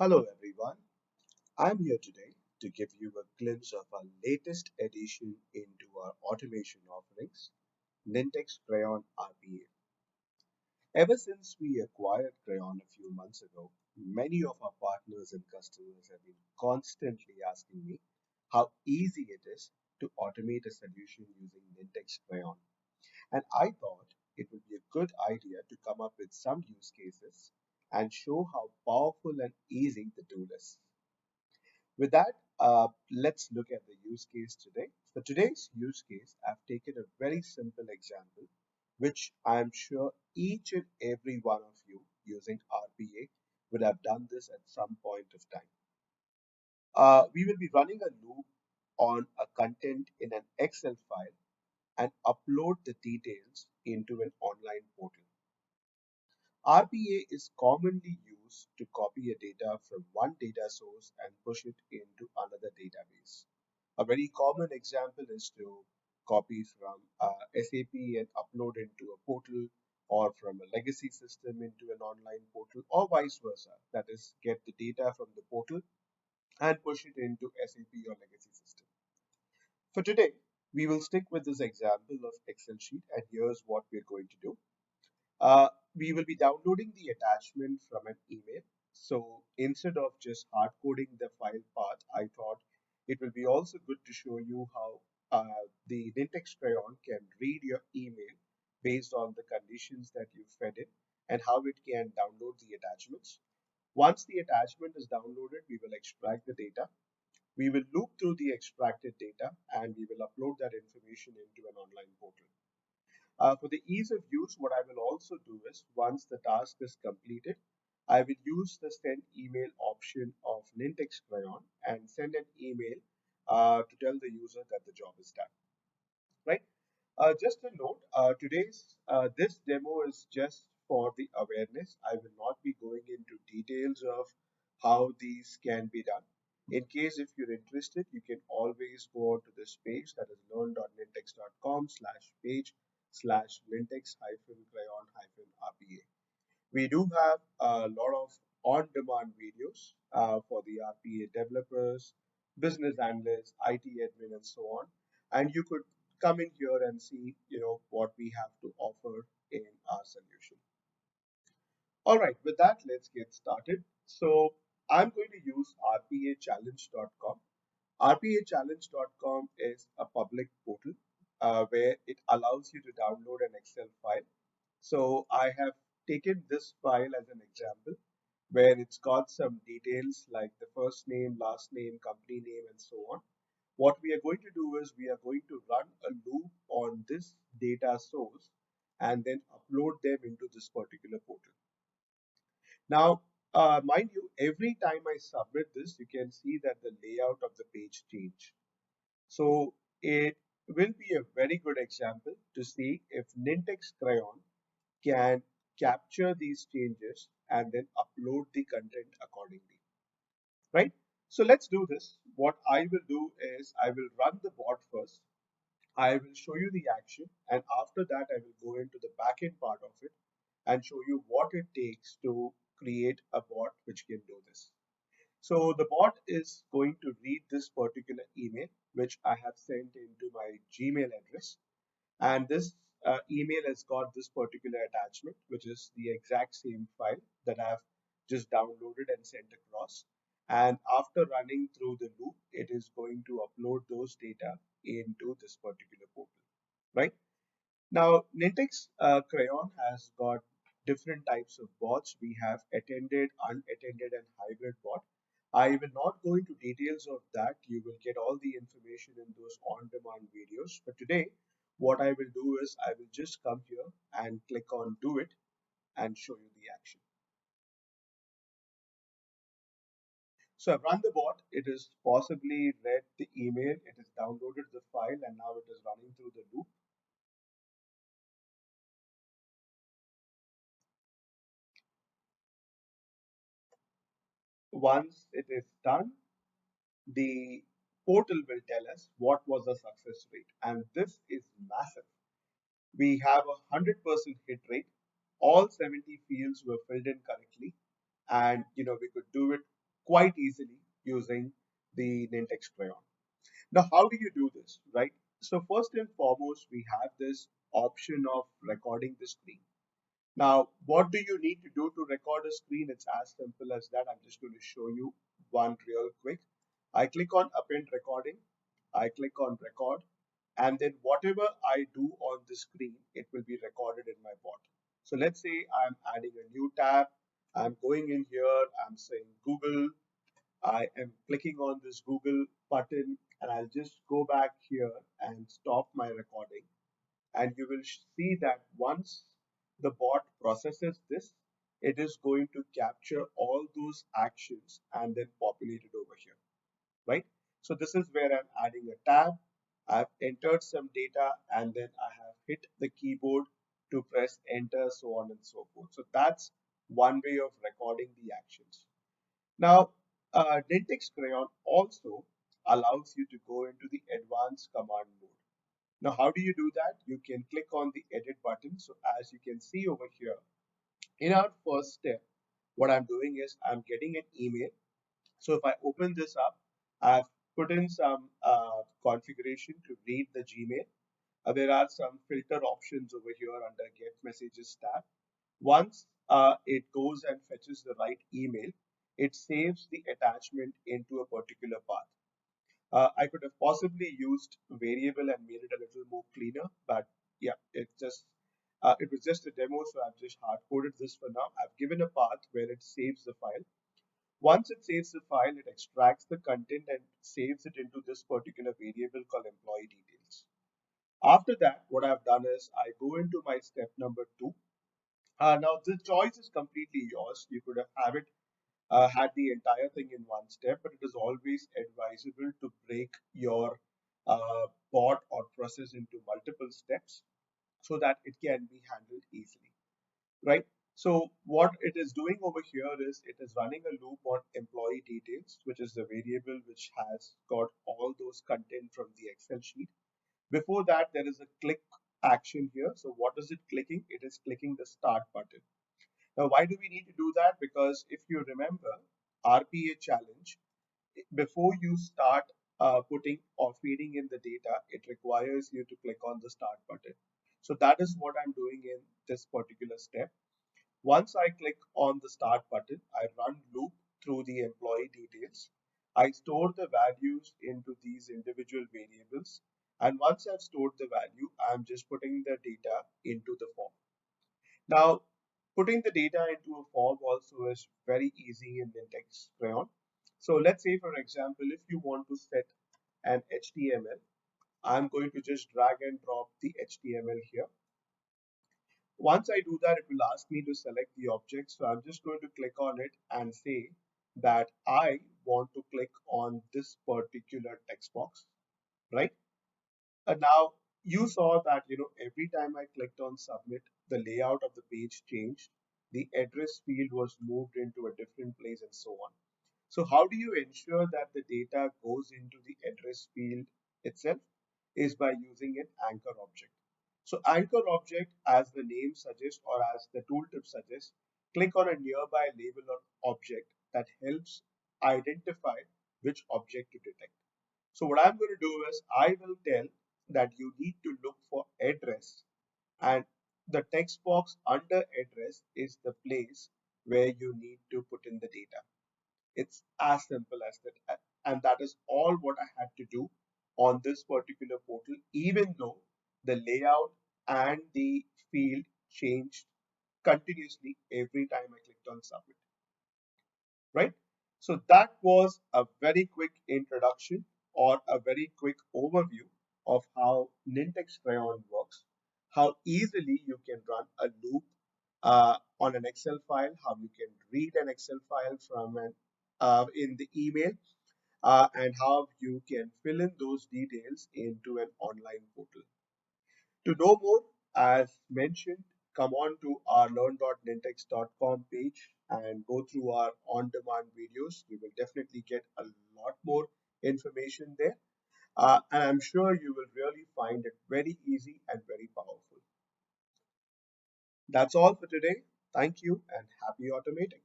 Hello everyone, I'm here today to give you a glimpse of our latest addition into our automation offerings, Nintex Kryon RPA. Ever since we acquired Kryon a few months ago, many of our partners and customers have been constantly asking me how easy it is to automate a solution using Nintex Kryon. And I thought it would be a good idea to come up with some use cases and show how powerful and easy the tool is. With that, let's look at the use case today. For today's use case, I've taken a very simple example, which I'm sure each and every one of you using RPA would have done this at some point of time. We will be running a loop on a content in an Excel file and upload the details into an online portal. RPA is commonly used to copy a data from one data source and push it into another database. A very common example is to copy from SAP and upload into a portal, or from a legacy system into an online portal, or vice versa. That is, get the data from the portal and push it into SAP or legacy system. For today, we will stick with this example of Excel sheet, and here's what we're going to do. We will be downloading the attachment from an email. So instead of just hard coding the file path, I thought it will be also good to show you how the Nintex Kryon can read your email based on the conditions that you fed in and how it can download the attachments. Once the attachment is downloaded, we will extract the data. We will loop through the extracted data and we will upload that information into an online portal. For the ease of use, what I will also do is once the task is completed, I will use the send email option of Nintex Kryon and send an email to tell the user that the job is done. Right? Just a note, today's this demo is just for the awareness. I will not be going into details of how these can be done. In case if you're interested, you can always go to this page, that is learn.nintex.com/page/nintex-kryon-rpa. We do have a lot of on-demand videos for the RPA developers, business analysts, IT admin, and so on. And you could come in here and see, what we have to offer in our solution. All right, with that, let's get started. So I'm going to use rpachallenge.com. rpachallenge.com is a public portal where it allows you to download an Excel file. So I have taken this file as an example where it's got some details like the first name, last name, company name, and so on. What we are going to do is we are going to run a loop on this data source and then upload them into this particular portal. Now, mind you, every time I submit this, you can see that the layout of the page change. So it will be a very good example to see if Nintex Kryon can capture these changes and then upload the content accordingly, right? So let's do this. What I will do is I will run the bot first. I will show you the action, and after that I will go into the backend part of it and show you what it takes to create a bot which can do this. So the bot is going to read this particular email which I have sent into my Gmail address, and this email has got this particular attachment, which is the exact same file that I've just downloaded and sent across. And after running through the loop, it is going to upload those data into this particular portal, right? Now, Nintex Kryon has got different types of bots. We have attended, unattended, and hybrid bot. I will not go into details of that. You will get all the information in those on-demand videos. But today, what I will do is I will just come here and click on do it and show you the action. So I've run the bot. It is possibly read the email. It has downloaded the file and now it is running through the loop. Once it is done, the portal will tell us what was the success rate, and this is massive. We have a 100% hit rate. All 70 fields were filled in correctly, and we could do it quite easily using the Nintex Kryon. Now, how do you do this, right? So first and foremost, we have this option of recording the screen. Now, what do you need to do to record a screen? It's as simple as that. I'm just going to show you one real quick. I click on append recording. I click on record, and then whatever I do on the screen, it will be recorded in my bot. So let's say I'm adding a new tab. I'm going in here. I'm saying Google. I am clicking on this Google button, and I'll just go back here and stop my recording. And you will see that once the bot processes this, it is going to capture all those actions and then populate it over here, right? So this is where I'm adding a tab. I've entered some data and then I have hit the keyboard to press enter, so on and so forth. So that's one way of recording the actions. Now, Nintex Kryon also allows you to go into the advanced command mode. Now, how do you do that? You can click on the edit button. So as you can see over here, in our first step, what I'm doing is I'm getting an email. So if I open this up, I've put in some configuration to read the Gmail. There are some filter options over here under Get Messages tab. Once it goes and fetches the right email, it saves the attachment into a particular path. I could have possibly used variable and made it a little more cleaner, but yeah, it was just a demo, so I've just hard coded this for now. I've given a path where it saves the file. Once it saves the file, it extracts the content and saves it into this particular variable called employee details. After that, what I've done is I go into my step number 2. Now the choice is completely yours. You could have it had the entire thing in one step, but it is always advisable to break your bot or process into multiple steps so that it can be handled easily, right? So what it is doing over here is it is running a loop on employee details, which is the variable which has got all those content from the Excel sheet. Before that, there is a click action here. So what is it clicking? It is clicking the start button. Now, why do we need to do that? Because if you remember RPA challenge, before you start putting or feeding in the data, it requires you to click on the start button. So that is what I'm doing in this particular step. Once I click on the start button, I run loop through the employee details. I store the values into these individual variables. And once I've stored the value, I'm just putting the data into the form. Now, putting the data into a form also is very easy in Nintex Kryon. So let's say, for example, if you want to set an HTML, I'm going to just drag and drop the HTML here. Once I do that, it will ask me to select the object. So I'm just going to click on it and say that I want to click on this particular text box, right? And now you saw that, every time I clicked on submit, the layout of the page changed. The address field was moved into a different place and so on. So how do you ensure that the data goes into the address field itself? Is by using an anchor object. So anchor object, as the name suggests or as the tooltip suggests, click on a nearby label or object that helps identify which object to detect. So what I'm going to do is I will tell that you need to look for address, and the text box under address is the place where you need to put in the data. It's as simple as that. And that is all what I had to do on this particular portal, even though the layout and the field changed continuously every time I clicked on submit, right? So that was a very quick introduction or a very quick overview of how Nintex Kryon works, how easily you can run a loop on an Excel file, how you can read an Excel file from an in the email, and how you can fill in those details into an online portal. To know more, as mentioned, come on to our learn.nintex.com page and go through our on-demand videos. You will definitely get a lot more information there. And I'm sure you will really find it very easy and very powerful. That's all for today. Thank you and happy automating.